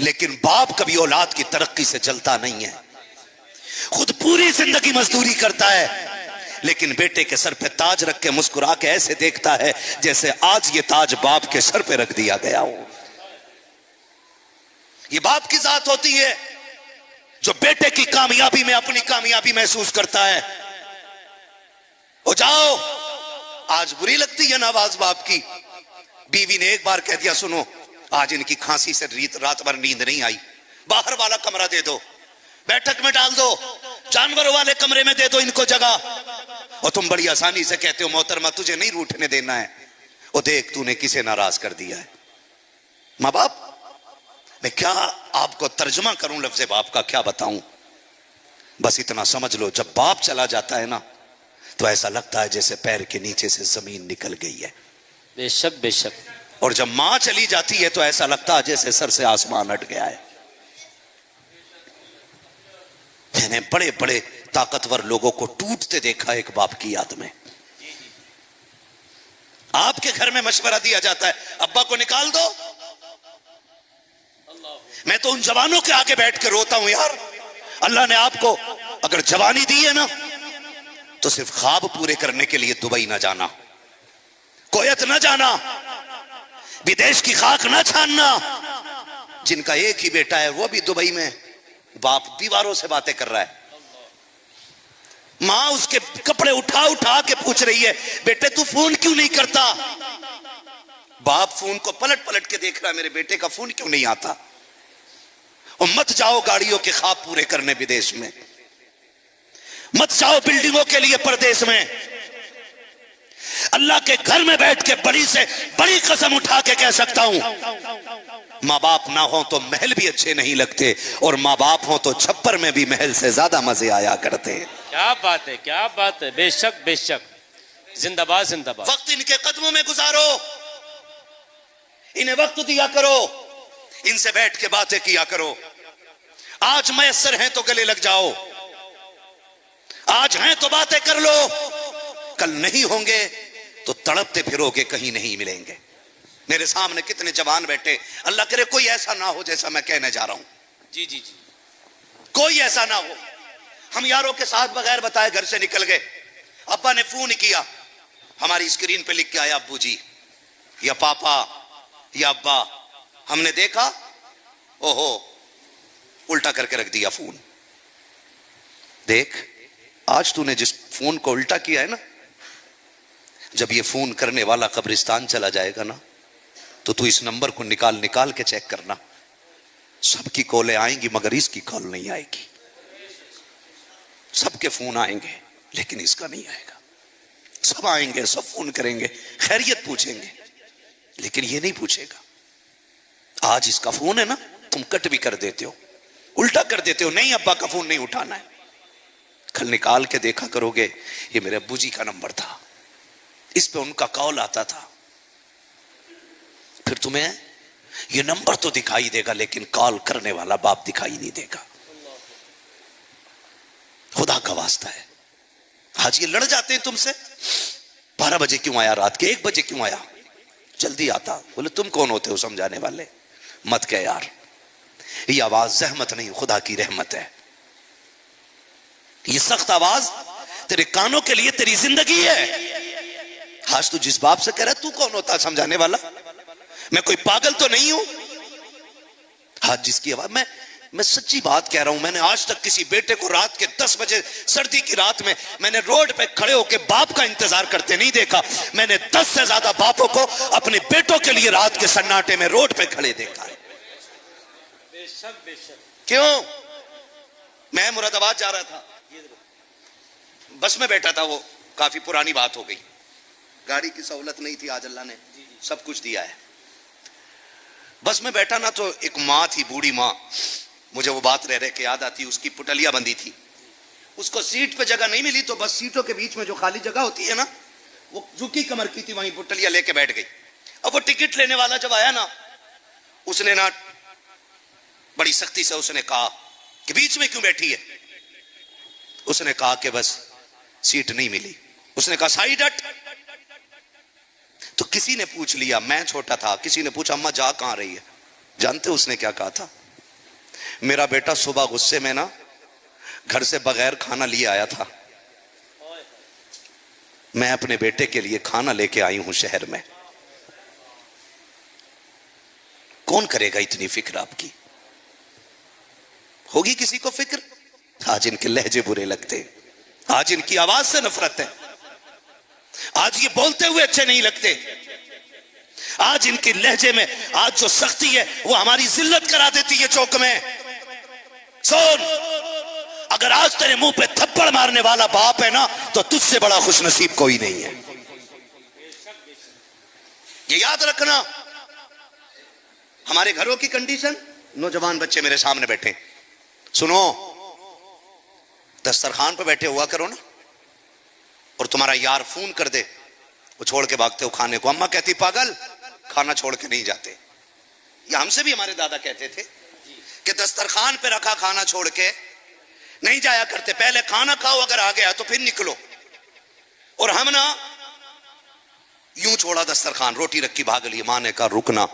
लेकिन बाप कभी औलाद की तरक्की से जलता नहीं है। खुद पूरी जिंदगी मजदूरी करता है, लेकिन बेटे के सर पे ताज रख के मुस्कुरा के ऐसे देखता है जैसे आज ये ताज बाप के सर पे रख दिया गया हो। ये बाप की जात होती है जो बेटे की कामयाबी में अपनी कामयाबी महसूस करता है। ओ जाओ, आज बुरी लगती है ना आवाज बाप की। बीवी ने एक बार कह दिया, सुनो आज इनकी खांसी से रात भर नींद नहीं आई, बाहर वाला कमरा दे दो, बैठक में डाल दो, जानवरों वाले कमरे में दे दो इनको जगह। और तुम बड़ी आसानी से कहते हो मोहतरमा तुझे नहीं रूठने देना है। और देख तूने किसे नाराज कर दिया है। माँ बाप, मैं क्या आपको तर्जुमा करूं लफ्ज़ बाप का, क्या बताऊं। बस इतना समझ लो, जब बाप चला जाता है ना तो ऐसा लगता है जैसे पैर के नीचे से जमीन निकल गई है। बेशक बेशक। और जब मां चली जाती है तो ऐसा लगता है जैसे सर से आसमान हट गया है। मैंने बड़े बड़े ताकतवर लोगों को टूटते देखा एक बाप की याद में। आपके घर में मशवरा दिया जाता है अब्बा को निकाल दो, मैं तो उन जवानों के आगे बैठ के रोता हूं यार, अल्लाह ने आपको अगर जवानी दी है ना तो सिर्फ ख्वाब पूरे करने के लिए दुबई ना जाना, कोयत ना जाना, विदेश की खाक ना छानना। जिनका एक ही बेटा है वो भी दुबई में, बाप दीवारों से बातें कर रहा है, मां उसके कपड़े उठा उठा के पूछ रही है बेटे तू फोन क्यों नहीं करता। बाप फोन को पलट पलट के देख रहा है, मेरे बेटे का फोन क्यों नहीं आता। और मत जाओ गाड़ियों के ख्वाब पूरे करने विदेश में, मत जाओ बिल्डिंगों के लिए परदेश में। अल्लाह के घर में बैठ के बड़ी से बड़ी कसम उठा के कह सकता हूं, माँ बाप ना हो तो महल भी अच्छे नहीं लगते, और माँ बाप हो तो छप्पर में भी महल से ज्यादा मजे आया करते हैं। क्या बात है, क्या बात है। बेशक बेशक, जिंदाबाद जिंदाबाद। वक्त इनके कदमों में गुजारो, इन्हें वक्त दिया करो, इनसे बैठ के बातें किया करो। आज मयस्सर हैं तो गले लग जाओ, आज हैं तो बातें कर लो, कल नहीं होंगे तो तड़पते फिरोगे, कहीं नहीं मिलेंगे। मेरे सामने कितने जवान बैठे, अल्लाह करे कोई ऐसा ना हो जैसा मैं कहने जा रहा हूं। जी जी जी, कोई ऐसा ना हो। हम यारों के साथ बगैर बताए घर से निकल गए, अब्बा ने फोन किया, हमारी स्क्रीन पे लिख के आया अब्बू जी या पापा या अब्बा। हमने देखा, ओहो, उल्टा करके रख दिया फोन। देख आज तूने जिस फोन को उल्टा किया है ना, जब ये फोन करने वाला कब्रिस्तान चला जाएगा ना तो तू इस नंबर को निकाल निकाल के चेक करना, सबकी कॉलें आएंगी मगर इसकी कॉल नहीं आएगी। सबके फोन आएंगे लेकिन इसका नहीं आएगा। सब आएंगे, सब फोन करेंगे, खैरियत पूछेंगे, लेकिन ये नहीं पूछेगा आज इसका फोन है ना, तुम कट भी कर देते हो, उल्टा कर देते हो, नहीं अब्बा का फोन नहीं उठाना है। कल निकाल के देखा करोगे ये मेरे अब्बू जी का नंबर था, इस पे उनका कॉल आता था। फिर तुम्हें ये नंबर तो दिखाई देगा लेकिन कॉल करने वाला बाप दिखाई नहीं देगा। खुदा का वास्ता है, आज ये लड़ जाते हैं तुमसे, 12 बजे क्यों आया, रात के 1 बजे क्यों आया, जल्दी आता। बोले तुम कौन होते हो समझाने वाले, मत कह यार, ये आवाज जहमत नहीं खुदा की रहमत है। ये सख्त आवाज तेरे कानों के लिए तेरी जिंदगी है। आज तू जिस बाप से कह रहा तू कौन होता है समझाने वाला, मैं कोई पागल तो नहीं हूं। आज जिसकी आवाज, मैं सच्ची बात कह रहा हूं, मैंने आज तक किसी बेटे को रात के 10 बजे सर्दी की रात में मैंने रोड पे खड़े होकर बाप का इंतजार करते नहीं देखा। मैंने 10 से ज्यादा बापों को अपने बेटों के लिए रात के सन्नाटे में रोड पे खड़े देखा है। बेशक बेशक। क्यों, मैं मुरादाबाद जा रहा था, बस में बैठा था, वो काफी पुरानी बात हो गई, गाड़ी की सहूलत नहीं थी, आज अल्लाह ने सब कुछ दिया है। बस में बैठा ना तो एक माँ थी, बूढ़ी माँ, मुझे वो बात रह रहे के याद आती, उसकी पुटलिया बंदी थी, उसको सीट पे जगह नहीं मिली तो बस सीटों के बीच में जो खाली जगह होती है ना, वो झुकी कमर की थी, वहीं पुटलिया लेके बैठ गई। अब वो टिकट लेने वाला जब आया ना, उसने ना बड़ी सख्ती से उसने कहा कि बीच में क्यों बैठी है। उसने कहा कि बस सीट नहीं मिली। उसने कहा साइड हट। तो किसी ने पूछ लिया, मैं छोटा था, किसी ने पूछा अम्मा जा कहां रही है, जानते उसने क्या कहा था? मेरा बेटा सुबह गुस्से में ना घर से बगैर खाना लिए आया था, मैं अपने बेटे के लिए खाना लेके आई हूं शहर में। कौन करेगा इतनी फिक्र आपकी? होगी किसी को फिक्र? आज इनके लहजे बुरे लगते, आज इनकी आवाज से नफरत है, आज ये बोलते हुए अच्छे नहीं लगते, आज इनके लहजे में आज जो सख्ती है वो हमारी जिल्लत करा देती है चौक में। सुन, अगर आज तेरे मुंह पे थप्पड़ मारने वाला बाप है ना तो तुझसे बड़ा खुशनसीब कोई नहीं है, ये याद रखना। हमारे घरों की कंडीशन, नौजवान बच्चे मेरे सामने बैठे, सुनो, दस्तरखान पे बैठे हुआ करो ना, और तुम्हारा यार फोन कर दे, वो छोड़ के भागते हो खाने को। अम्मा कहती पागल, खाना छोड़ के नहीं जाते। ये हमसे भी हमारे दादा कहते थे कि दस्तरखान पे रखा खाना छोड़ के नहीं जाया करते, पहले खाना खाओ, अगर आ गया तो फिर निकलो। और हम ना यूं छोड़ा दस्तरखान, रोटी रखी, भाग लिए। माँ ने कहा रुकना,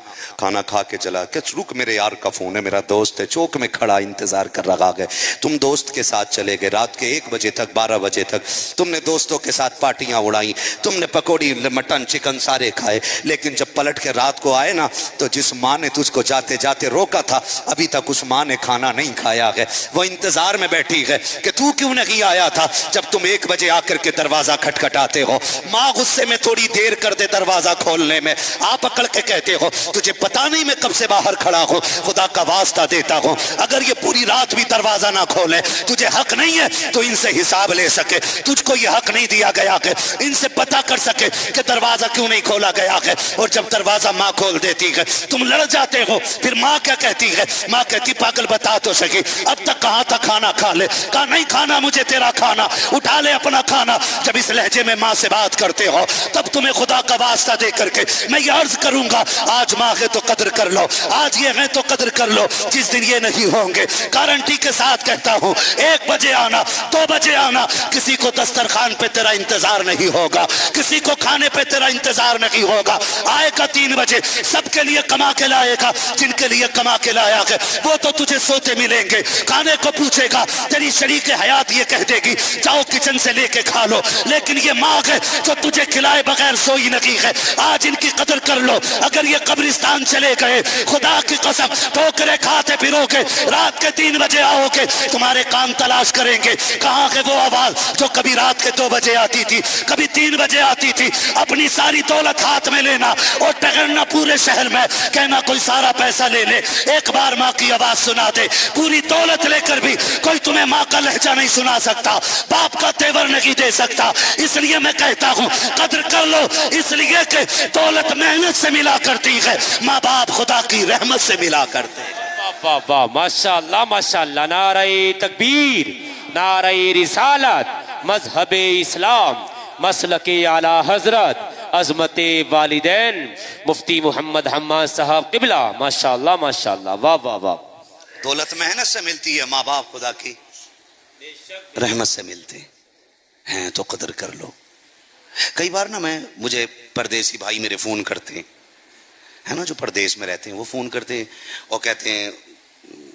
खाना खा के चला। क्या रुक, मेरे यार का फोन है, मेरा दोस्त है, चौक में खड़ा इंतजार कर रहा है। तुम दोस्त के साथ चले गए, रात के 1 बजे तक 12 बजे तक तुमने दोस्तों के साथ पार्टियां उड़ाई, तुमने पकौड़ी मटन चिकन सारे खाए, लेकिन जब पलट के रात को आए ना तो जिस माँ ने तुझको जाते जाते रोका था अभी तक उस माँ ने खाना नहीं खाया है। वो इंतजार में बैठी है कि तू क्यों नहीं आया था जब तुम 1 बजे आकर के दरवाजा खटखटाते हो। माँ गुस्से में थोड़ी देर कर दे दरवाजा खोलने में, आप पकड़ के कहते हो तुझे पता नहीं मैं कब से बाहर खड़ा हूं, खुदा का वास्ता देता हूं अगर ये पूरी रात भी दरवाजा ना खोले, तुझे हक नहीं है तो इनसे हिसाब ले सके। तुझको ये हक नहीं दिया गया कि इनसे पता कर सके कि दरवाजा क्यों नहीं खोला गया है। और जब दरवाजा माँ खोल देती है तुम लड़ जाते हो। फिर माँ क्या कहती है? माँ कहती पागल बता तो सके अब तक कहां था खाना खा ले। कहा नहीं खाना मुझे तेरा खाना, उठा ले अपना खाना। जब इस लहजे में माँ से बात करते हो तब तुम्हें खुदा का वास्ता दे करके मैं ये अर्ज करूंगा, आज माँ है तो कदर कर लो, आज ये है तो कदर कर लो, जिस दिन ये नहीं होंगे गारंटी के साथ कहता हूं 1 बजे आना, 2 बजे आना, किसी को दस्तरखान पे तेरा इंतजार नहीं होगा, किसी को खाने पे तेरा इंतजार नहीं होगा। आएगा 3 बजे, सबके लिए कमा के लाएगा, जिनके लिए कमा के लाया है वो तो तुझे सोते मिलेंगे। खाने को पूछेगा, तेरी शरीक हयात ये कह देगी जाओ किचन से लेके खा लो, लेकिन ये माँ है जो तुझे खिलाए बगैर सोई नहीं है। आज इनकी कदर कर लो, अगर ये कब्रिस्तान चले गए खुदा की कसम ठोकरे खाते फिरोगे, रात के 3 बजे आओगे, तुम्हारे कान तलाश करेंगे कहां है वो आवाज जो कभी रात के 2 बजे आती थी, कभी 3 बजे आती थी। अपनी सारी दौलत हाथ में लेना और टहलना पूरे शहर में, कहना कोई सारा पैसा ले ले, एक बार माँ की आवाज सुना दे। पूरी दौलत लेकर भी कोई तुम्हें माँ का लहजा नहीं सुना सकता, बाप का तेवर नहीं दे सकता। इसलिए मैं कहता हूं कदर कर लो, इसलिए कि दौलत मेहनत से मिला करती है, माँ बाप खुदा की रहमत से मिला करते हैं। वाह वाह, माशाअल्लाह माशाअल्लाह, नारे तकबीर, नारे रिसालत, मजहब इस्लाम, मसलके आला हजरत, अजमत वालिदैन, मुफ्ती मोहम्मद हम्माद साहब किबला, माशाअल्लाह माशाअल्लाह, वाह वाह वाह। दौलत मेहनत से मिलती है, माँ बाप खुदा की रहमत से मिलते हैं, तो कदर कर लो। कई बार ना मुझे परदेसी भाई मेरे फोन करते हैं ना, जो परदेश में रहते हैं, वो फोन करते हैं और कहते हैं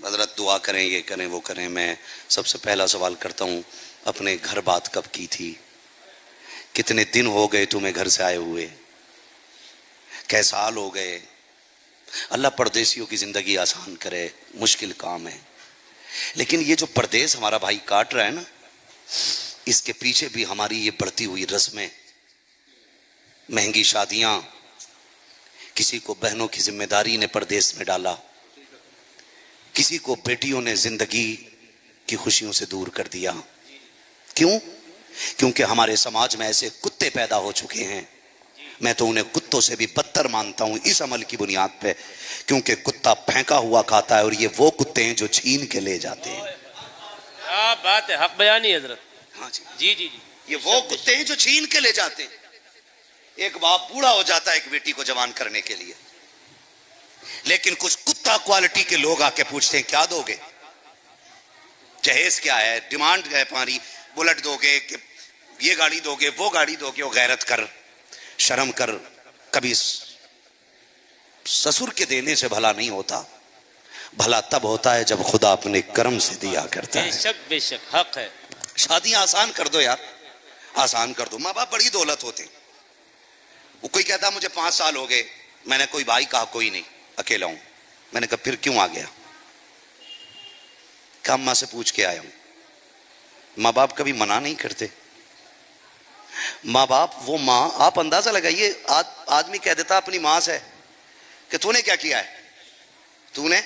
हजरत दुआ करें, ये करें वो करें। मैं सबसे पहला सवाल करता हूँ अपने घर बात कब की थी, कितने दिन हो गए तुम्हें घर से आए हुए, कै साल हो गए। अल्लाह परदेसियों की जिंदगी आसान करे, मुश्किल काम है, लेकिन ये जो परदेश हमारा भाई काट रहा है ना, इसके पीछे भी हमारी ये बढ़ती हुई रस्में, महंगी शादियां, किसी को बहनों की जिम्मेदारी ने परदेश में डाला, किसी को बेटियों ने जिंदगी की खुशियों से दूर कर दिया। क्यों? क्योंकि हमारे समाज में ऐसे कुत्ते पैदा हो चुके हैं, मैं तो उन्हें कुत्तों से भी बदतर मानता हूं इस अमल की बुनियाद पे, क्योंकि कुत्ता फेंका हुआ खाता है और ये वो कुत्ते हैं जो छीन के ले जाते हैं। क्या बात है, हक बयानी हजरत। हाँ जी जी जी जी, ये वो कुत्ते हैं जो छीन के ले जाते हैं। एक बाप बूढ़ा हो जाता है एक बेटी को जवान करने के लिए, लेकिन कुछ कुत्ता क्वालिटी के लोग आके पूछते हैं क्या दोगे, जहेज क्या है, डिमांड है हमारी, बुलेट दोगे कि ये गाड़ी दोगे, वो गाड़ी दोगे। वो गैरत कर, शर्म कर, कभी ससुर के देने से भला नहीं होता। भला तब होता है जब खुदा अपने कर्म से दिया करता है। बेशक हक है। शादियां आसान कर दो यार, आसान कर दो। माँ बाप बड़ी दौलत होते। वो कोई कहता मुझे 5 साल हो गए, मैंने कोई भाई कहा कोई नहीं, अकेला हूं। मैंने कहा फिर क्यों आ गया? कहा अम्मा से पूछ के आया हूं। माँ बाप कभी मना नहीं करते। माँ बाप, वो माँ, आप अंदाजा लगाइए, आदमी कह देता अपनी माँ से कि तूने क्या किया है, तूने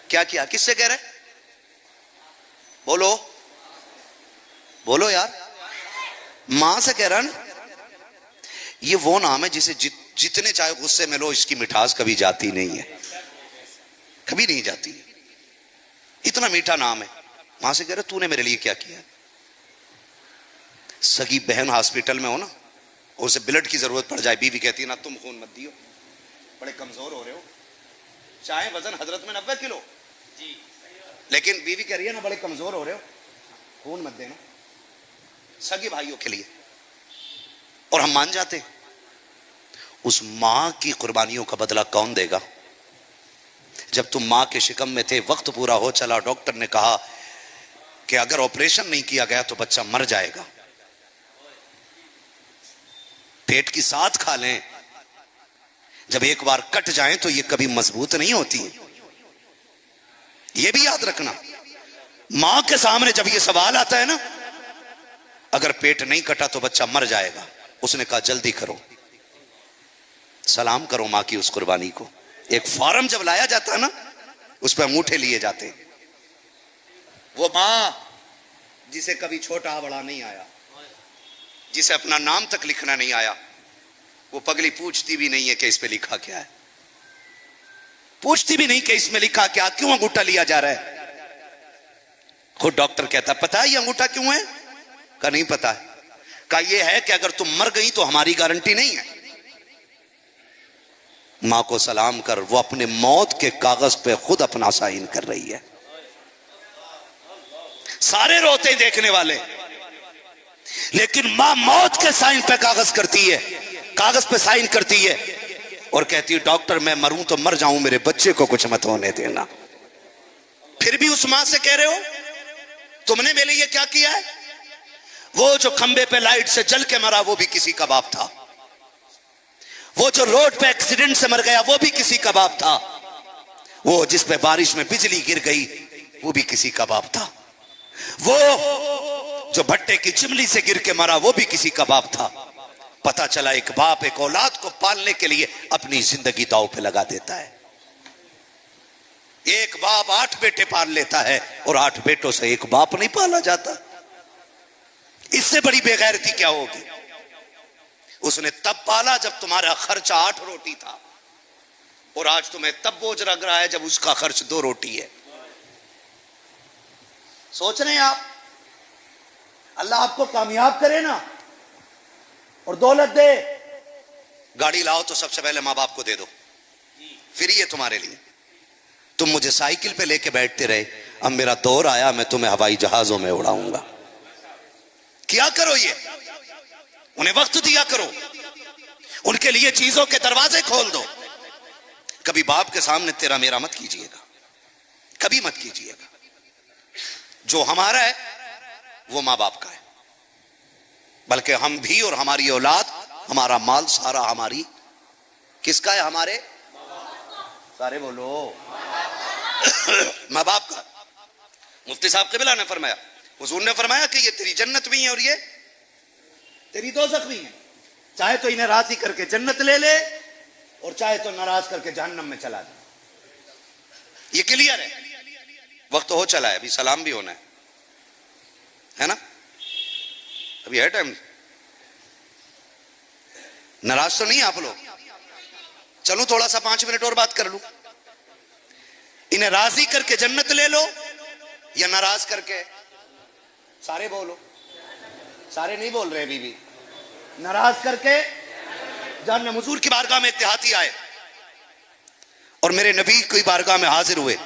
क्या किया? किससे कह रहे? बोलो बोलो यार, मां से कह रहा ना। ये वो नाम है जिसे जितने चाहे गुस्से में लो, इसकी मिठास कभी जाती नहीं है, कभी नहीं जाती है। इतना मीठा नाम है। मां से कह रहे तूने मेरे लिए क्या किया? सगी बहन हॉस्पिटल में हो ना, उसे ब्लड की जरूरत पड़ जाए, बीवी कहती है ना तुम खून मत दियो, बड़े कमजोर हो रहे हो, चाहे वजन हजरत में 90 किलो जी, लेकिन बीवी कह रही है ना बड़े कमजोर हो रहे हो, खून मत देना, सगे भाइयों के लिए। और हम मान जाते। उस मां की कुर्बानियों का बदला कौन देगा? जब तुम मां के शिकम में थे, वक्त पूरा हो चला, डॉक्टर ने कहा कि अगर ऑपरेशन नहीं किया गया तो बच्चा मर जाएगा। पेट की साथ खा लें, जब एक बार कट जाए तो ये कभी मजबूत नहीं होती। ये भी याद रखना। मां के सामने जब ये सवाल आता है ना, अगर पेट नहीं कटा तो बच्चा मर जाएगा, उसने कहा जल्दी करो, सलाम करो मां की उस कुर्बानी को। एक फॉर्म जब लाया जाता है ना, उस पर अंगूठे लिए जाते। वो मां जिसे कभी छोटा बड़ा नहीं आया, जिसे अपना नाम तक लिखना नहीं आया, वो पगली पूछती भी नहीं है कि इस पे लिखा क्या है, पूछती भी नहीं कि इसमें लिखा क्या, क्यों अंगूठा लिया जा रहा है। खुद डॉक्टर कहता पता है ये अंगूठा क्यों है? का नहीं पता है। का ये है कि अगर तुम मर गई तो हमारी गारंटी नहीं है। मां को सलाम कर, वो अपने मौत के कागज पे खुद अपना साइन कर रही है। सारे रोते देखने वाले, लेकिन मां मौत के साइन पे कागज करती है, कागज पे साइन करती है और कहती है डॉक्टर मैं मरूं तो मर जाऊं, मेरे बच्चे को कुछ मत होने देना। फिर भी उस मां से कह रहे हो तुमने मेरे लिए क्या किया है? वो जो खंबे पे लाइट से जल के मरा वो भी किसी का बाप था, वो जो रोड पे एक्सीडेंट से मर गया वो भी किसी का बाप था, वो जिस पे बारिश में बिजली गिर गई वो भी किसी का बाप था, वो जो भट्टे की चिमनी से गिर के मरा वो भी किसी का बाप था। पता चला एक बाप एक औलाद को पालने के लिए अपनी जिंदगी दांव पे लगा देता है। एक बाप 8 बेटे पाल लेता है और 8 बेटों से एक बाप नहीं पाला जाता। इससे बड़ी बेगैरती क्या होगी? उसने तब पाला जब तुम्हारा खर्चा 8 रोटी था, और आज तुम्हें तब बोझ लग रहा है जब उसका खर्च 2 रोटी है। सोच रहे हैं आप? अल्लाह आपको कामयाब करे ना और दौलत दे, गाड़ी लाओ तो सबसे पहले मां बाप को दे दो, फिर ये तुम्हारे लिए। तुम मुझे साइकिल पे लेके बैठते रहे, अब मेरा दौर आया मैं तुम्हें हवाई जहाजों में उड़ाऊंगा। क्या करो? ये उन्हें वक्त दिया करो, उनके लिए चीजों के दरवाजे खोल दो। कभी बाप के सामने तेरा मेरा मत कीजिएगा, कभी मत कीजिएगा। जो हमारा है वो मां बाप का है, बल्कि हम भी और हमारी औलाद, हमारा माल सारा हमारी किसका है? हमारे सारे बोलो मां बाप का। मुफ्ती साहब क़िबला ने फरमाया, हुजूर ने फरमाया कि ये तेरी जन्नत भी है और ये तेरी दोज़ख भी है। चाहे तो इन्हें राजी करके जन्नत ले ले और चाहे तो नाराज करके जहन्नम में चला जाए। ये क्लियर है। वक्त हो चला है, अभी सलाम भी होना है ना? अभी है टाइम। नाराज तो नहीं आप लोग? चलो थोड़ा सा 5 मिनट और बात कर लूं। इन्हें राजी करके जन्नत ले लो या नाराज करके? सारे बोलो। सारे नहीं बोल रहे बीबी। नाराज करके जहन्नम। हुजूर की बारगाह में इत्तेहाती आए और मेरे नबी की बारगाह में हाजिर हुए।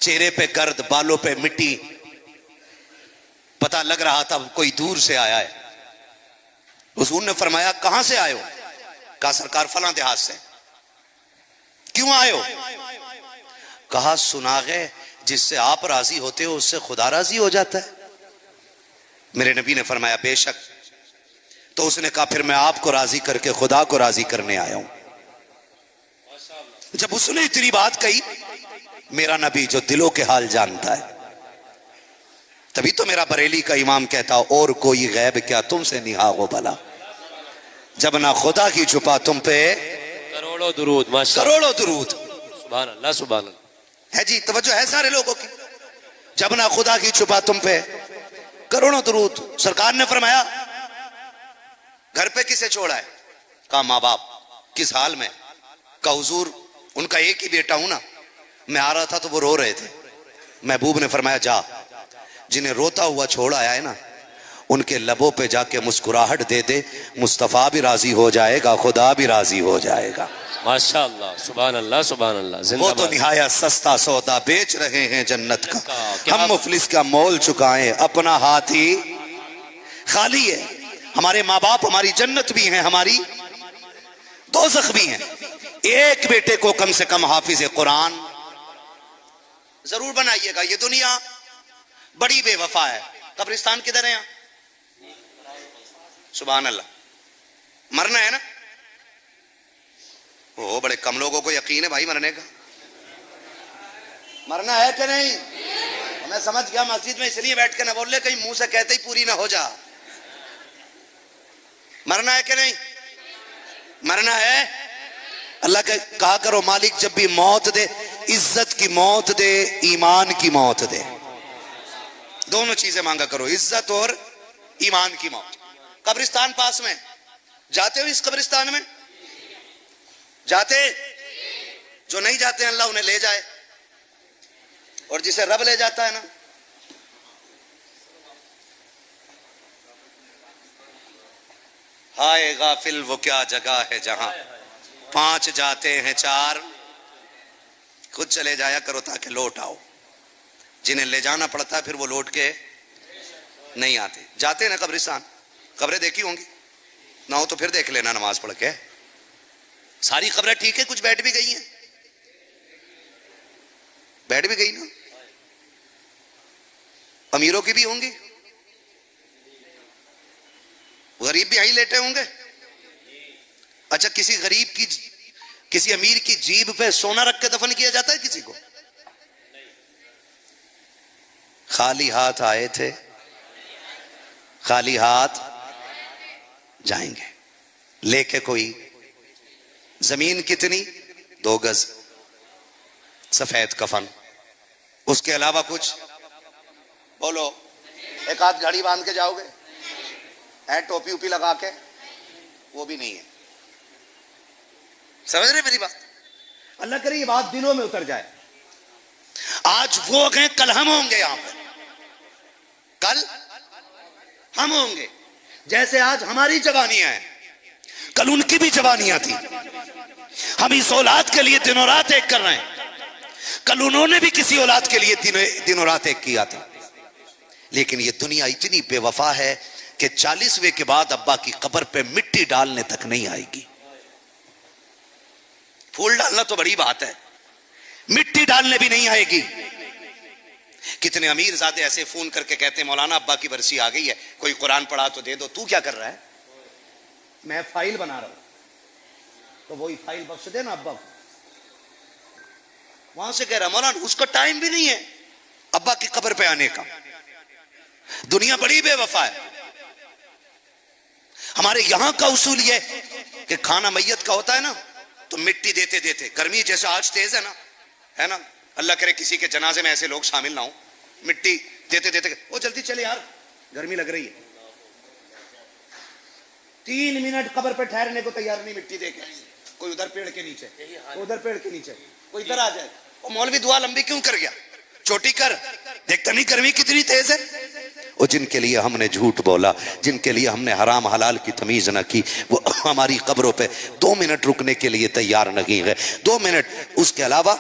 चेहरे पे गर्द, बालों पे मिट्टी, पता लग रहा था कोई दूर से आया है। हुजूर ने फरमाया कहां से आए हो? कहा सरकार फलां देहात से। क्यों आए हो? कहा सुना गए जिससे आप राजी होते हो उससे खुदा राजी हो जाता है। मेरे नबी ने फरमाया बेशक। तो उसने कहा फिर मैं आपको राजी करके खुदा को राजी करने आया हूं। जब उसने इतनी बात कही, मेरा नबी जो दिलों के हाल जानता है, तभी तो मेरा बरेली का इमाम कहता और कोई गैब क्या तुमसे निहा हो भला, जब ना खुदा की छुपा तुम पे करोड़ों दुरूद, माशाअल्लाह, करोड़ों दुरूद। सुभान अल्लाह, सुभान अल्लाह। है जी, तवज्जो है सारे लोगों की। जब ना खुदा की छुपा तुम पे करोड़ों दुरूद। सरकार ने फरमाया घर पे किसे छोड़ा है? कहा माँ बाप। किस हाल में? कहा हुजूर उनका एक ही बेटा हूं ना, मैं आ रहा था तो वो रो रहे थे। महबूब ने फरमाया जा, जिन्हें रोता हुआ छोड़ आया है ना, उनके लबों पे जाके मुस्कुराहट दे दे, मुस्तफा भी राजी हो जाएगा, खुदा भी राजी हो जाएगा। माशाअल्लाह, सुभान अल्लाह, सुभान अल्लाह। वो तो जिंदाबाद। निहायत सस्ता सौदा बेच रहे हैं जन्नत का, क्या हम मुफलिस का मोल चुकाएं, अपना हाथ ही खाली है। हमारे माँ बाप हमारी जन्नत भी हैं, हमारी दोज़ख भी हैं। एक बेटे को कम से कम हाफिज कुरान जरूर बनाइएगा। ये दुनिया बड़ी बेवफा है। कब्रिस्तान किधर है? यहाँ सुभान अल्लाह। मरना है ना? ओ बड़े कम लोगों को यकीन है भाई मरने का। मरना है कि नहीं? मैं समझ गया मस्जिद में इसलिए बैठ के ना बोल ले, कहीं मुंह से कहते ही पूरी ना हो जा। मरना है कि नहीं? मरना है। अल्लाह का कहा करो मालिक जब भी मौत दे, इज्जत की मौत दे, ईमान की मौत दे। दोनों चीजें मांगा करो, इज्जत और ईमान की मौत। कब्रिस्तान पास में, जाते हो इस कब्रिस्तान में? जाते? जो नहीं जाते अल्लाह उन्हें ले जाए, और जिसे रब ले जाता है ना, हाय गाफिल वो क्या जगह है जहां पांच जाते हैं चार। खुद चले जाया करो ताकि लौट आओ। जिन्हें ले जाना पड़ता है फिर वो लौट के नहीं आते। जाते ना कब्रिस्तान, कब्रें देखी होंगी ना हो तो फिर देख लेना नमाज पढ़ के। सारी खबरें ठीक है, कुछ बैठ भी गई हैं, बैठ भी गई ना। अमीरों की भी होंगी, गरीब भी यहीं लेटे होंगे। अच्छा किसी गरीब की, किसी अमीर की जीभ पे सोना रख के दफन किया जाता है किसी को? खाली हाथ आए थे, खाली हाथ जाएंगे। लेके कोई जमीन कितनी? 2 गज, सफेद कफन, उसके अलावा कुछ? बोलो, एक हाथ घड़ी बांध के जाओगे? टोपी उपी लगा के? वो भी नहीं है। समझ रहे मेरी बात? अल्लाह करे ये बात दिलों में उतर जाए। आज वो गए, कल हम होंगे यहां पर, कल हम होंगे। जैसे आज हमारी जवानियां हैं, कल उनकी भी जवानियां थी। हम इस औलाद के लिए दिनों रात एक कर रहे हैं, कल उन्होंने भी किसी औलाद के लिए दिनों रात एक किया था। लेकिन ये दुनिया इतनी बेवफा है कि 40वें के बाद अब्बा की कब्र पे मिट्टी डालने तक नहीं आएगी। फूल डालना तो बड़ी बात है, मिट्टी डालने भी नहीं आएगी। कितने अमीर ज़ादे ऐसे फोन करके कहते हैं मौलाना अब्बा की बरसी आ गई है, कोई कुरान पढ़ा तो दे दो। तू क्या कर रहा है? मैं फाइल बना रहा हूं, तो वही फाइल बख्श देना अब्बा को। वहां से कह रहा मौलाना उसका टाइम भी नहीं है अब्बा की कब्र पे आने का। दुनिया बड़ी बेवफा है। हमारे यहां का उसूल यह कि खाना मैयत का होता है ना, तो मिट्टी देते देते, गर्मी जैसा आज तेज है ना, अल्लाह करे किसी के जनाजे में ऐसे लोग शामिल ना हो, मिट्टी देते देते ओ जल्दी चले यार गर्मी लग रही है। 3 मिनट कब्र पे ठहरने को तैयार नहीं मिट्टी देके। कोई उधर पेड़ के नीचे, उधर पेड़ के नीचे, कोई इधर आ जाए, ओ मौलवी दुआ लंबी क्यों कर गया, छोटी कर, देखता नहीं गर्मी कितनी तेज है। और जिनके लिए हमने झूठ बोला, जिनके लिए हमने हराम हलाल की तमीज न की, वो हमारी कब्रों पे 2 मिनट रुकने के लिए तैयार नहीं है। 2 मिनट। उसके अलावा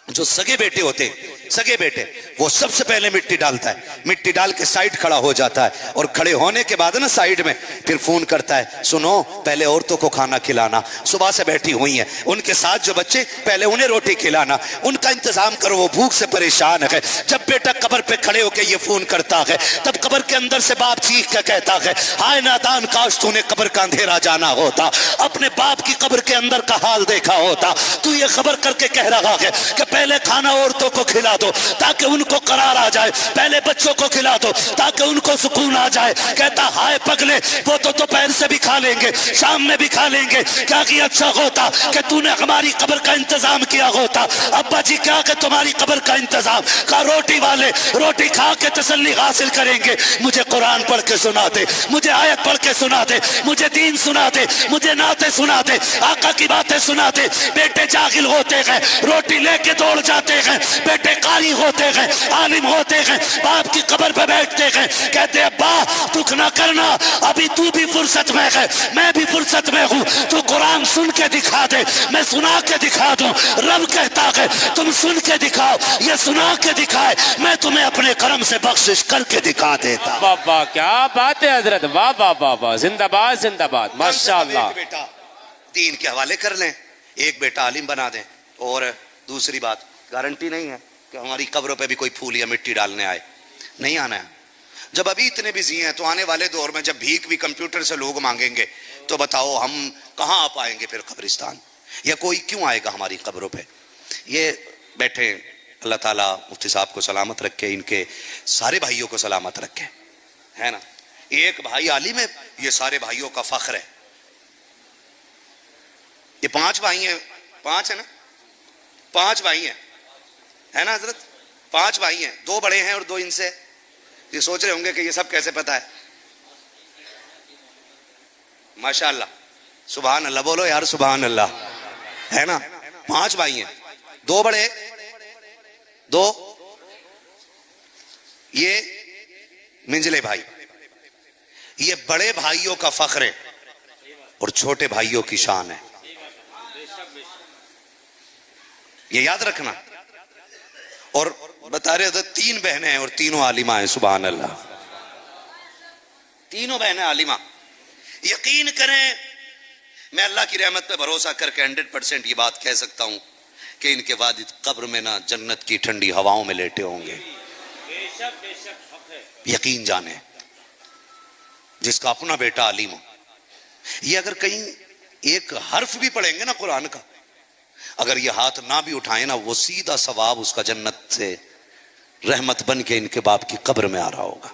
जो सगे बेटे होते, सगे बेटे, वो सबसे पहले मिट्टी डालता है, मिट्टी डाल के साइड खड़ा हो जाता है और खड़े होने के बाद ना साइड में फिर फोन करता है, सुनो पहले औरतों को खाना खिलाना, सुबह से बैठी हुई हैं, उनके साथ जो बच्चे पहले उन्हें रोटी खिलाना, उनका इंतजाम करो, वो भूख से परेशान है। जब बेटा कब्र पे खड़े होकर ये फोन करता है, तब कब्र के अंदर से बाप चीख के कहता है, हाय नादान, काश तूने कब्र का अंधेरा जाना होता, अपने बाप की कब्र के अंदर का हाल देखा होता। तू ये खबर करके कह रहा है कि पहले खाना औरतों को खिला दो ताकि उनको करार आ जाए, पहले बच्चों को खिला दो ताकि उनको सुकून आ जाए। कहता हाय पगले, वो तो दोपहर से भी खा लेंगे, शाम में भी खा लेंगे, क्या कि अच्छा होता कि तूने हमारी कब्र का इंतजाम किया होता। अब्बा जी क्या कि तुम्हारी कब्र का इंतजाम का रोटी वाले रोटी खा के तसल्ली हासिल करेंगे। मुझे कुरान पढ़ के सुना दे, मुझे आयत पढ़ के सुना दे, मुझे दीन सुना दे, मुझे नाते सुना दे, आका की बातें सुना दे। बेटे जागिल होते हैं, रोटी लेके दौड़ जाते हैं, बेटे कारी होते हैं, आलिम होते हैं, बाप की कब्र पे बैठते हैं, कहते अब्बा दुख ना करना, अभी तू भी फुर्सत में है, मैं भी फुर्सत में हूँ, तू कुरान सुन के दिखा दे, मैं सुना के दिखा दूं। रब कहता है तुम सुन के दिखाओ, ये सुना के दिखाए, मैं तुम्हें अपने करम से बख्शिश करके दिखा देता। बाबा क्या बात है हजरत, वाह वाह वाह वाह, जिंदाबाद जिंदाबाद, माशाअल्लाह। बेटा दीन के हवाले कर लें, एक बेटा आलिम बना दें, और दूसरी बात गारंटी नहीं है कि हमारी कब्रों पे भी कोई फूल या मिट्टी डालने आए, नहीं आना है। जब अभी इतने बिजी हैं तो आने वाले दौर में जब भीख भी कंप्यूटर से लोग मांगेंगे तो बताओ हम कहाँ आ पाएंगे फिर कब्रिस्तान, या कोई क्यों आएगा हमारी कब्रों पे। ये बैठे, अल्लाह ताला मुफ्ती साहब को सलामत रखे, इनके सारे भाइयों को सलामत रखे, है ना। एक भाई आलिम है, ये सारे भाइयों का फख्र है। ये 5 भाई हैं, 5 है ना, 5 भाई हैं, है ना हजरत, 5 भाई हैं, 2 बड़े हैं और 2 इनसे। ये सोच रहे होंगे कि ये सब कैसे पता है। माशाअल्लाह, सुभान अल्लाह, बोलो यार सुभान अल्लाह, है ना। 5 भाई हैं, 2 बड़े, 2 ये मिंजले भाई। ये बड़े भाइयों का फख्र है और छोटे भाइयों की शान है, ये याद रखना। और बता रहे थे 3 बहनें हैं और तीनों आलिमा हैं, सुभान अल्लाह, तीनों बहनें आलिमा। यकीन करें, मैं अल्लाह की रहमत पे भरोसा करके 100% ये बात कह सकता हूं कि इनके वालिद कब्र में ना जन्नत की ठंडी हवाओं में लेटे होंगे। यकीन जाने, जिसका अपना बेटा आलिम हो, ये अगर कहीं एक हर्फ भी पढ़ेंगे ना कुरान का, अगर ये हाथ ना भी उठाए ना, वो सीधा सवाब उसका जन्नत से रहमत बन के इनके बाप की कब्र में आ रहा होगा।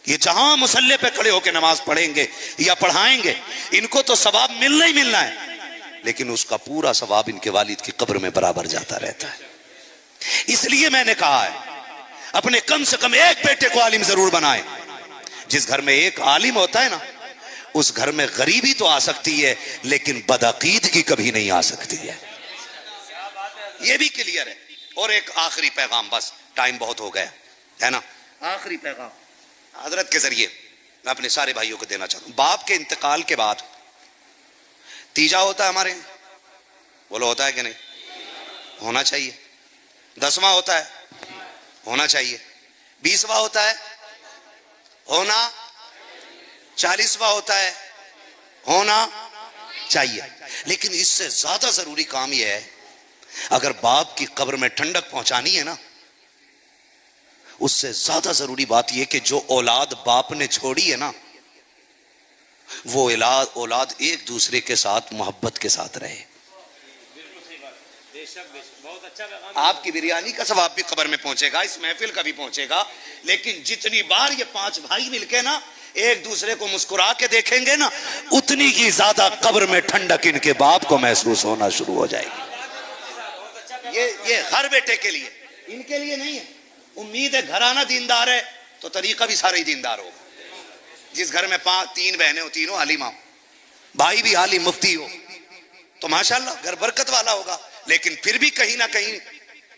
ये जहां मुसल्ले पे खड़े होकर नमाज पढ़ेंगे या पढ़ाएंगे, इनको तो सवाब मिलना ही मिलना है, लेकिन उसका पूरा सवाब इनके वालिद की कब्र में बराबर जाता रहता है। इसलिए मैंने कहा है अपने कम से कम एक बेटे को आलिम जरूर बनाए। जिस घर में एक आलिम होता है ना, उस घर में गरीबी तो आ सकती है लेकिन बदअकीदगी कभी नहीं आ सकती है, ये भी क्लियर है। और एक आखिरी पैगाम, बस टाइम बहुत हो गया है ना, आखिरी पैगाम हजरत के जरिए मैं अपने सारे भाइयों को देना चाहता हूं। बाप के इंतकाल के बाद तीजा होता है हमारे, बोलो होता है कि नहीं? होना चाहिए। 10वां होता है, होना चाहिए। 20वां होता है, होना। 40वां होता है, होना चाहिए। लेकिन इससे ज्यादा जरूरी काम यह है, अगर बाप की कब्र में ठंडक पहुंचानी है ना, उससे ज्यादा जरूरी बात यह कि जो औलाद बाप ने छोड़ी है ना, वो औलाद एक दूसरे के साथ मोहब्बत के साथ रहे। आपकी बिरयानी का सवाब भी कब्र में पहुंचेगा, इस महफिल का भी पहुंचेगा, लेकिन जितनी बार ये 5 भाई मिलके ना एक दूसरे को मुस्कुरा के देखेंगे ना, उतनी ही ज्यादा कब्र में ठंडक इनके बाप को महसूस होना शुरू हो जाएगी। ये हर बेटे के लिए, इनके लिए नहीं है। उम्मीद है घराना दीनदार है तो तरीका भी सारे ही दीनदार होगा। जिस घर में 3 बहनें हो, तीनों आलिमा, भाई भी आलिम मुफ्ती हो, तो माशाल्लाह घर बरकत वाला होगा। लेकिन फिर भी कहीं ना कहीं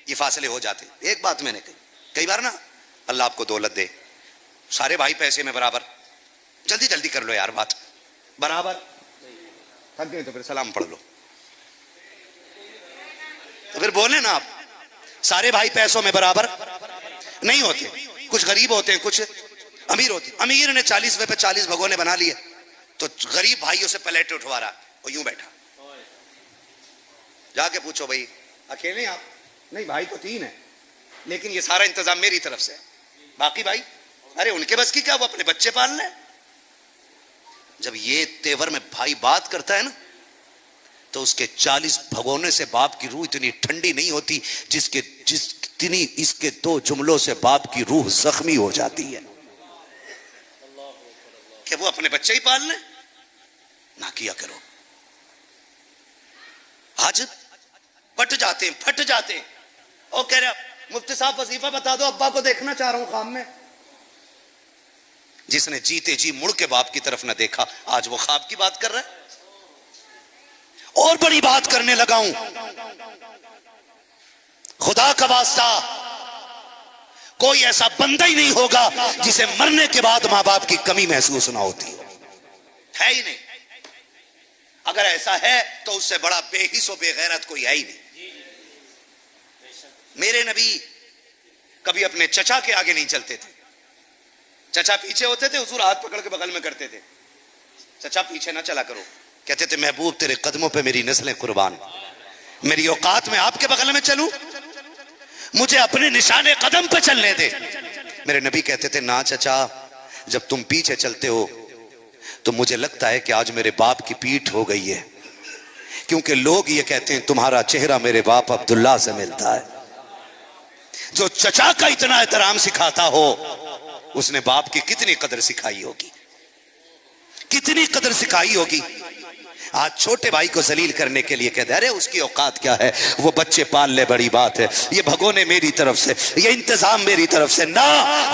ये फासले हो जाते। एक बात मैंने कही, कई बार ना अल्लाह आपको दौलत दे, सारे भाई पैसे में बराबर, जल्दी जल्दी कर लो यार बात, बराबर थक गए तो फिर सलाम पढ़ लो, तो फिर बोले ना आप, सारे भाई पैसों में बराबर नहीं होते, कुछ गरीब होते हैं, कुछ अमीर होते हैं। अमीर ने 40 रुपए पे 40 भगोने बना लिए, तो गरीब भाइयों से प्लेट उठवा रहा, वो यूं बैठा। जाके पूछो भाई अकेले आप? नहीं भाई तो 3 है, लेकिन ये सारा इंतजाम मेरी तरफ से, बाकी भाई अरे उनके बस की क्या, वो अपने बच्चे पाल रहे। जब ये तेवर में भाई बात करता है ना, तो उसके 40 भगोने से बाप की रूह इतनी ठंडी नहीं होती जितनी इसके 2 जुमलों से बाप की रूह जख्मी हो जाती है कि वो अपने बच्चे ही पाल लें। ना किया करो। आज फट जाते हैं। और कह रहे मुफ्ती साहब वजीफा बता दो, अब्बा को देखना चाह रहा हूं ख्वाब में। जिसने जीते जी मुड़ के बाप की तरफ ना देखा, आज वो ख्वाब की बात कर रहा है। और बड़ी बात करने लगा हूं, खुदा का वास्ता कोई ऐसा बंदा ही नहीं होगा जिसे मरने के बाद मां बाप की कमी महसूस ना होती है ही नहीं। अगर ऐसा है तो उससे बड़ा बेहिस और बेगैरत कोई है ही नहीं। मेरे नबी कभी अपने चचा के आगे नहीं चलते थे। चचा पीछे होते थे, हुजूर हाथ पकड़ के बगल में करते थे, चचा पीछे ना चला करो। कहते थे महबूब तेरे कदमों पे मेरी नस्लें कुर्बान, मेरी औकात में आपके बगल में चलूं, मुझे अपने निशाने कदम पे चलने दे। मेरे नबी कहते थे ना चचा, जब तुम पीछे चलते हो तो मुझे लगता है कि आज मेरे बाप की पीठ हो गई है, क्योंकि लोग ये कहते हैं तुम्हारा चेहरा मेरे बाप अब्दुल्ला से मिलता है। जो चचा का इतना एहतराम सिखाता हो, उसने बाप की कितनी कदर सिखाई होगी, कितनी कदर सिखाई होगी। आज छोटे भाई को जलील करने के लिए कहते अरे उसकी औकात क्या है, वो बच्चे पाल ले, बड़ी बात है, ये भगोने मेरी तरफ से, ये इंतजाम मेरी तरफ से। ना,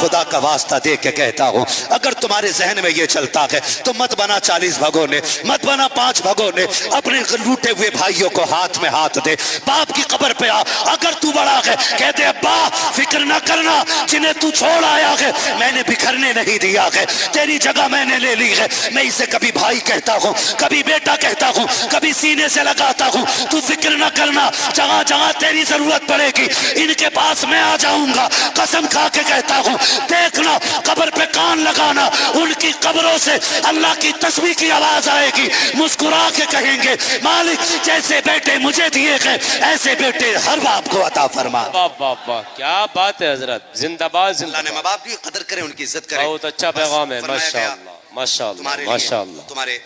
खुदा का वास्ता दे के कहता हूं, अगर तुम्हारे जहन में ये चलता है तो मत बना 40 भगोने, मत बना 5 भगोने, अपने लूटे हुए भाइयों को हाथ में हाथ दे, बाप की कब्र पे आ। अगर तू बड़ा है कहते अब्बा फिक्र ना करना, जिन्हें तू छोड़ आया है मैंने बिखरने नहीं दिया है, तेरी जगह मैंने ले ली है। मैं इसे कभी भाई कहता हूं, कभी बेटा कहता हूं, कभी सीने से लगाता हूं। तू फिक्र ना करना, जहां जहां तेरी जरूरत पड़ेगी इनके पास मैं आ जाऊंगा। कसम खा के कहता हूं, देखना कब्र पे कान लगाना, उनकी कब्रों से अल्लाह की तस्बीह की आवाज आएगी, मुस्कुरा के कहेंगे मालिक जैसे बेटे मुझे दिए गए ऐसे बेटे हर बाप को अता फरमा। वाह वाह वाह, क्या बात है हजरत, जिंदाबाद अल्लाह ने माँ बाप की कदर करे, उनकी इज्जत करे। बहुत अच्छा पैगाम है, माशाअल्लाह माशाअल्लाह माशाअल्लाह। तुम्हारे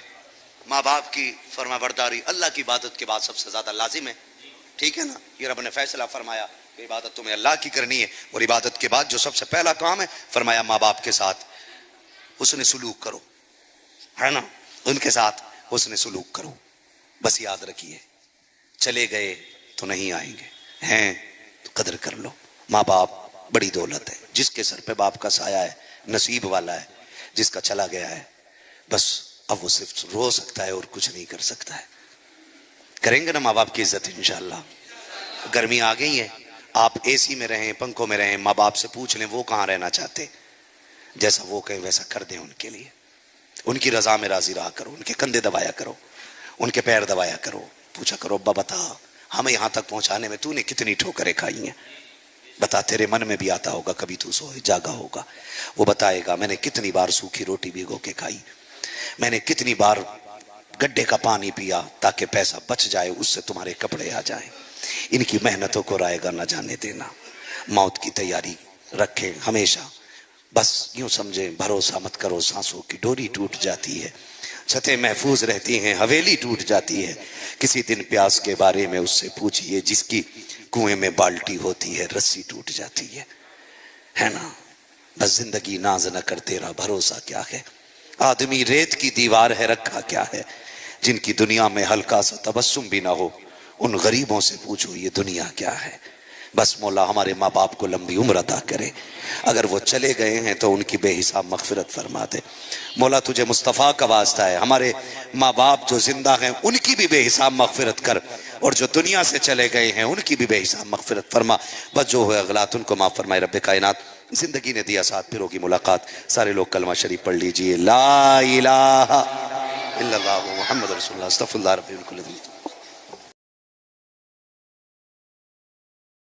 माँ बाप की फरमाबरदारी अल्लाह की इबादत के बाद सबसे ज्यादा लाजिम है, ठीक है ना। ये रब ने फैसला फरमाया कि इबादत तुम्हें अल्लाह की करनी है, और इबादत के बाद जो सबसे पहला काम है फरमाया माँ बाप के साथ हुस्न सलूक करो, है ना, उनके साथ हुस्न सलूक करो। बस याद रखिए, चले गए तो नहीं आएंगे, हैं तो कदर कर लो। माँ बाप बड़ी दौलत है, जिसके सर पे बाप का साया है नसीब वाला है, जिसका चला गया है बस अब वो सिर्फ रो सकता है और कुछ नहीं कर सकता है। करेंगे ना माँ बाप की इज्जत इंशाअल्लाह। गर्मी आ गई है, आप एसी में रहें, पंखों में रहें, माँ बाप से पूछ लें वो कहाँ रहना चाहते, जैसा वो कहें वैसा कर दें उनके लिए। उनकी रजा में राजी रहा करो, उनके कंधे दबाया करो, उनके पैर दबाया करो, पूछा करो अब्बा बता हमें यहाँ तक पहुँचाने में तूने कितनी ठोकरें खाई हैं, बता तेरे मन में भी आता होगा, कभी तू सोए जागा होगा, वो बताएगा मैंने कितनी बार सूखी रोटी भिगो के खाई, मैंने कितनी बार गड्ढे का पानी पिया ताकि पैसा बच जाए, उससे तुम्हारे कपड़े आ जाएं। इनकी मेहनतों को रायगा न जाने देना। मौत की तैयारी रखें हमेशा, बस यूं समझे भरोसा मत करो, सांसों की डोरी टूट जाती है, छतें महफूज रहती हैं, हवेली टूट जाती है। किसी दिन प्यास के बारे में उससे पूछिए जिसकी कुएं में बाल्टी होती है, रस्सी टूट जाती है ना। बस जिंदगी नाज न कर, तेरा भरोसा क्या है, आदमी रेत की दीवार है रखा क्या है, जिनकी दुनिया में हल्का सा तबस्सुम भी ना हो, उन गरीबों से पूछो ये दुनिया क्या है। बस मौला हमारे माँ बाप को लंबी उम्र अता करे, अगर वो चले गए हैं तो उनकी बेहिसाब मगफिरत फरमा दे। मौला तुझे मुस्तफ़ा का वास्ता है, हमारे माँ बाप जो जिंदा हैं उनकी भी बेहिसाब मगफिरत कर, और जो दुनिया से चले गए हैं उनकी भी बेहिसाब मगफिरत फरमा। बस जो है अगलात उनको माफ़ फरमाए रब्बे कायनात। जिंदगी ने दिया साथ, फिर होगी मुलाकात। सारे लोग कलमा शरीफ पढ़ लीजिए, ला इलाहा इल्लल्लाह मुहम्मद रसूलुल्लाह अस्तगफिरुल्लाह रब्बी व कुल्लि।